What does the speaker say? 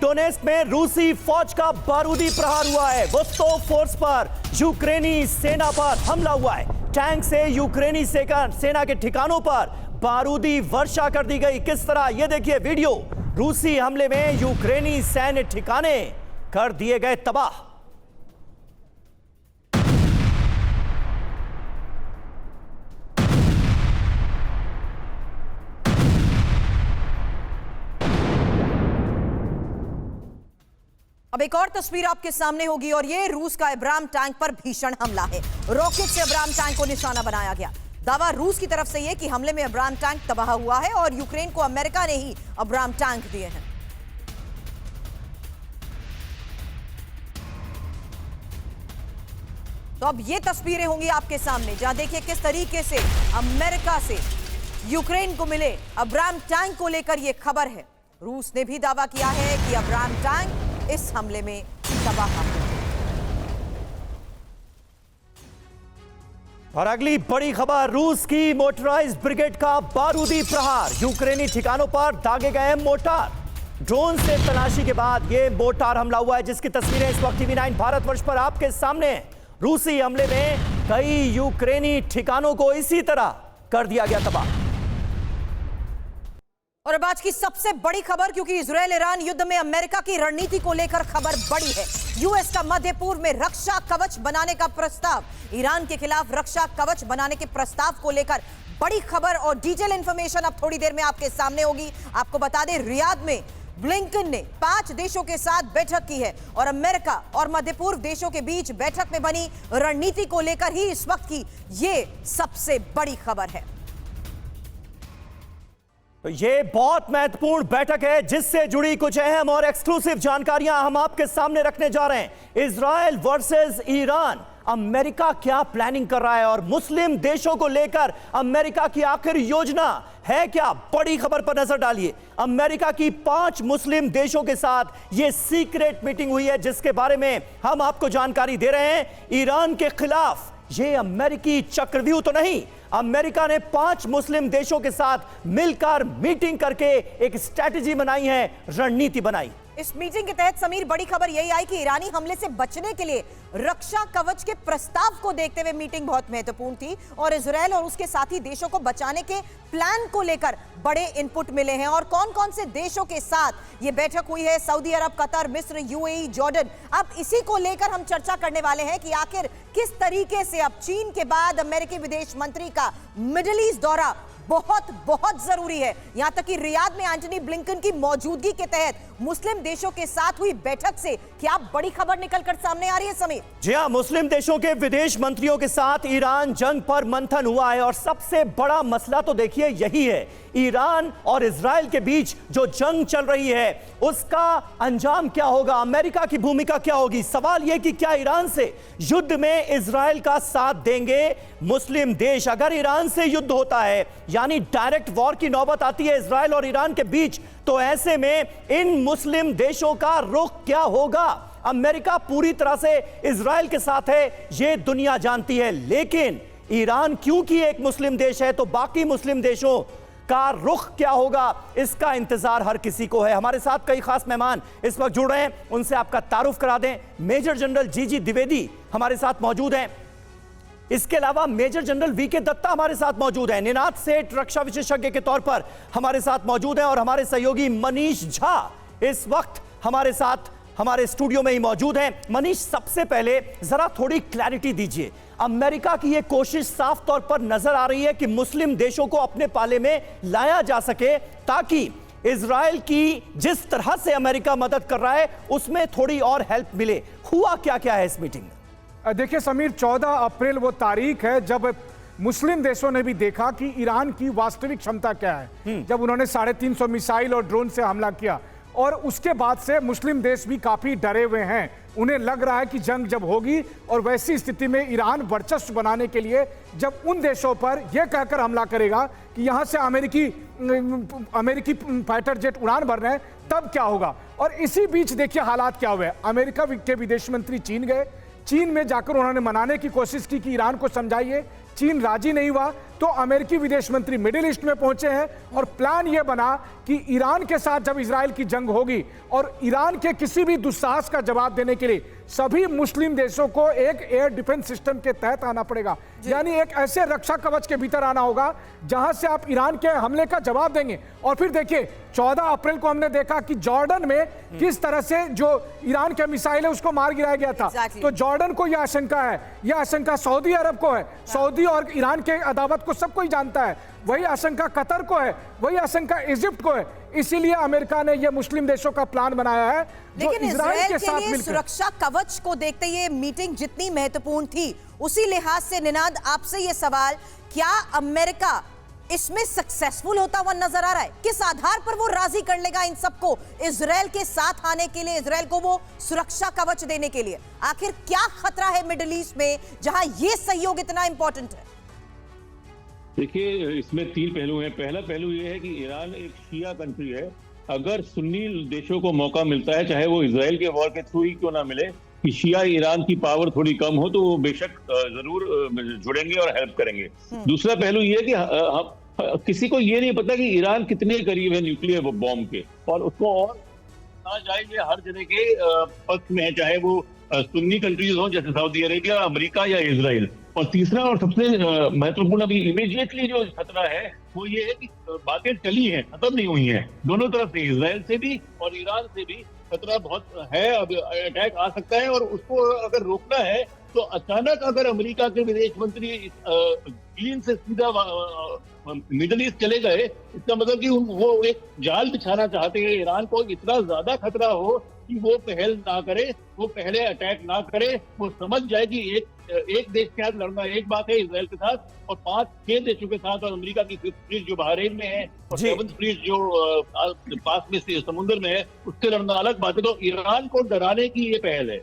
Donetsk में रूसी फौज का बारूदी प्रहार हुआ है। वोस्तोक फोर्स पर यूक्रेनी सेना पर हमला हुआ है। टैंक से यूक्रेनी सेना के ठिकानों पर बारूदी वर्षा कर दी गई। किस तरह, यह देखिए वीडियो। रूसी हमले में यूक्रेनी सैन्य ठिकाने कर दिए गए तबाह। अब एक और तस्वीर आपके सामने होगी और ये रूस का अब्राम टैंक पर भीषण हमला है। रॉकेट से अब्राम टैंक को निशाना बनाया गया। दावा रूस की तरफ से यह कि हमले में अब्राम टैंक तबाह हुआ है और यूक्रेन को अमेरिका ने ही अब्राम टैंक दिए हैं। तो अब ये तस्वीरें होंगी आपके सामने, जहां देखिए किस तरीके से अमेरिका से यूक्रेन को मिले अब्राम टैंक को लेकर यह खबर है। रूस ने भी दावा किया है कि अब्राम टैंक इस हमले में तबाह हुआ। और अगली बड़ी खबर, रूस की मोटराइज्ड ब्रिगेड का बारूदी प्रहार। यूक्रेनी ठिकानों पर दागे गए मोर्टार। ड्रोन से तलाशी के बाद यह मोर्टार हमला हुआ है, जिसकी तस्वीरें इस वक्त टीवी9 भारतवर्ष पर आपके सामने हैं। रूसी हमले में कई यूक्रेनी ठिकानों को इसी तरह कर दिया गया तबाह। और अब आज की सबसे बड़ी खबर, क्योंकि इजरायल ईरान युद्ध में अमेरिका की रणनीति को लेकर खबर बड़ी है। यूएस का मध्य पूर्व में रक्षा कवच बनाने का प्रस्ताव, ईरान के खिलाफ रक्षा कवच बनाने के प्रस्ताव को लेकर बड़ी खबर और डिटेल इंफॉर्मेशन अब थोड़ी देर में आपके सामने होगी। आपको बता दें, रियाद में ब्लिंकन ने 5 देशों के साथ बैठक की है और अमेरिका और मध्य पूर्व देशों के बीच बैठक में बनी रणनीति को लेकर ही इस वक्त की ये सबसे बड़ी खबर है। तो ये बहुत महत्वपूर्ण बैठक है, जिससे जुड़ी कुछ अहम और एक्सक्लूसिव जानकारियां हम आपके सामने रखने जा रहे हैं। इजराइल वर्सेस ईरान, अमेरिका क्या प्लानिंग कर रहा है और मुस्लिम देशों को लेकर अमेरिका की आखिर योजना है क्या? बड़ी खबर पर नजर डालिए। अमेरिका की 5 मुस्लिम देशों के साथ यह सीक्रेट मीटिंग हुई है, जिसके बारे में हम आपको जानकारी दे रहे हैं। ईरान के खिलाफ यह अमेरिकी चक्रव्यूह तो नहीं, अमेरिका ने 5 मुस्लिम देशों के साथ मिलकर मीटिंग करके एक स्ट्रैटेजी बनाई है, रणनीति बनाई। इस मीटिंग के तहत समीर, बड़ी खबर यही आई कि ईरानी हमले से बचने के लिए रक्षा कवच के प्रस्ताव को देखते हुए मीटिंग बहुत महत्वपूर्ण थी और इजरायल और उसके साथी देशों को बचाने के प्लान को लेकर बड़े इनपुट मिले हैं। और कौन कौन से देशों के साथ ये बैठक हुई है? सऊदी अरब, कतर, मिस्र, यूएई, जॉर्डन। अब इसी को लेकर हम चर्चा करने वाले हैं कि आखिर किस तरीके से अब चीन के बाद अमेरिकी विदेश मंत्री का मिडिल ईस्ट दौरा बहुत बहुत जरूरी है। यहां तक कि रियाद में एंटनी ब्लिंकन की मौजूदगी के तहत मुस्लिम देशों के साथ हुई बैठक से क्या बड़ी खबर निकलकर सामने आ रही है समीर? जी हां, मुस्लिम देशों के विदेश मंत्रियों के साथ ईरान जंग पर मंथन हुआ है और सबसे बड़ा मसला तो देखिए यही है, ईरान और इजराइल के बीच जो जंग चल रही है उसका अंजाम क्या होगा, अमेरिका की भूमिका क्या होगी। सवाल यह कि क्या ईरान से युद्ध में इजराइल का साथ देंगे मुस्लिम देश? अगर ईरान से युद्ध होता है, यानी डायरेक्ट वॉर की नौबत आती है इजराइल और ईरान के बीच, तो ऐसे में इन मुस्लिम देशों का रुख क्या होगा? अमेरिका पूरी तरह से इजराइल के साथ है, यह दुनिया जानती है, लेकिन ईरान क्योंकि एक मुस्लिम देश है तो बाकी मुस्लिम देशों का रुख क्या होगा, इसका इंतजार हर किसी को है। हमारे साथ कई खास मेहमान इस वक्त जुड़ रहे हैं, उनसे आपका तारुफ करा दें। मेजर जनरल जीजी द्विवेदी हमारे साथ मौजूद हैं। इसके अलावा मेजर जनरल वीके दत्ता हमारे साथ मौजूद हैं। निनाद सेठ रक्षा विशेषज्ञ के तौर पर हमारे साथ मौजूद हैं और हमारे सहयोगी मनीष झा इस वक्त हमारे साथ हमारे स्टूडियो में ही मौजूद हैं। मनीष, सबसे पहले जरा थोड़ी क्लैरिटी दीजिए। अमेरिका की यह कोशिश साफ तौर पर नजर आ रही है कि मुस्लिम देशों को अपने पाले में लाया जा सके, ताकि इजराइल की जिस तरह से अमेरिका मदद कर रहा है उसमें थोड़ी और हेल्प मिले। हुआ क्या क्या है इस मीटिंग में? देखिए समीर, 14 अप्रैल वो तारीख है जब मुस्लिम देशों ने भी देखा कि ईरान की वास्तविक क्षमता क्या है, जब उन्होंने 350 मिसाइल और ड्रोन से हमला किया। और उसके बाद से मुस्लिम देश भी काफी डरे हुए हैं। उन्हें लग रहा है कि जंग जब होगी और वैसी स्थिति में ईरान वर्चस्व बनाने के लिए जब उन देशों पर यह कहकर हमला करेगा कि यहां से अमेरिकी फाइटर जेट उड़ान भर रहे हैं, तब क्या होगा। और इसी बीच देखिए हालात क्या हुए। अमेरिका के विदेश मंत्री चीन गए, चीन में जाकर उन्होंने मनाने की कोशिश की कि ईरान को समझाइए, चीन राजी नहीं हुआ। तो तो अमेरिकी विदेश मंत्री मिडिल ईस्ट में पहुंचे हैं और प्लान यह बना कि ईरान के साथ जब इजराइल की जंग होगी और ईरान के किसी भी दुस्साहस का जवाब देने के लिए सभी मुस्लिम देशों को एक एयर डिफेंस सिस्टम के तहत आना पड़ेगा, यानी एक ऐसे रक्षा कवच के भीतर आना होगा जहां से आप ईरान के हमले का जवाब देंगे। और फिर देखिए 14 अप्रैल को हमने देखा कि जॉर्डन में किस तरह से जो ईरान के मिसाइल है उसको मार गिराया गया था। तो जॉर्डन को यह आशंका है, यह आशंका सऊदी अरब को है, सऊदी और ईरान के अदावत को सब कोई जानता है, वही आशंका कतर को है, वही आशंका इजिप्ट को है। इसीलिए अमेरिका ने यह मुस्लिम देशों का प्लान बनाया है जो लेकिन इजराइल के साथ लिए मिलकर। सुरक्षा कवच को देखते ये मीटिंग जितनी महत्वपूर्ण थी, उसी लिहाज से निनाद आपसे ये सवाल, क्या अमेरिका इसमें सक्सेसफुल होता हुआ नजर आ रहा है? किस आधार पर वो राजी कर लेगा इन सबको इजराइल के साथ आने के लिए, इजराइल को वो सुरक्षा कवच देने के लिए? आखिर क्या खतरा है मिडिल ईस्ट में जहां ये सहयोग इतना इंपॉर्टेंट है? देखिए, इसमें 3 पहलू हैं। पहला पहलू ये है कि ईरान एक शिया कंट्री है। अगर सुन्नी देशों को मौका मिलता है, चाहे वो इजराइल के वॉर के थ्रू ही क्यों ना मिले, कि शिया ईरान की पावर थोड़ी कम हो, तो वो बेशक जरूर जुड़ेंगे और हेल्प करेंगे। दूसरा पहलू ये है कि किसी को ये नहीं पता कि ईरान कितने करीब है न्यूक्लियर बॉम्ब के, और उसको और ना जाए ये हर जगह के पक्ष में है, चाहे वो सुन्नी कंट्रीज हो जैसे सऊदी अरेबिया, अमेरिका या इजराइल। और तीसरा और सबसे महत्वपूर्ण अभी इमीडिएटली जो खतरा है वो ये है कि बातें चली हैं, खत्म नहीं हुई हैं। दोनों तरफ से, इजराइल से भी और ईरान से भी खतरा बहुत है। अब अटैक आ सकता है और उसको अगर रोकना है तो अचानक अगर अमेरिका के विदेश मंत्री चीन से सीधा मिडिल ईस्ट चले गए, इसका मतलब कि वो एक जाल बिछाना चाहते हैं ईरान को, इतना ज्यादा खतरा हो कि वो पहल ना करे, वो पहले अटैक ना करे, वो समझ जाए कि एक देश के साथ लड़ना एक बात है इजराइल के साथ, और 5-6 देशों के साथ, और अमेरिका की 5th फ्लीट जो बहरीन में है और 7th फ्लीट जो पास में से समुद्र में है, उससे लड़ना अलग बात है। तो ईरान को डराने की ये पहल है।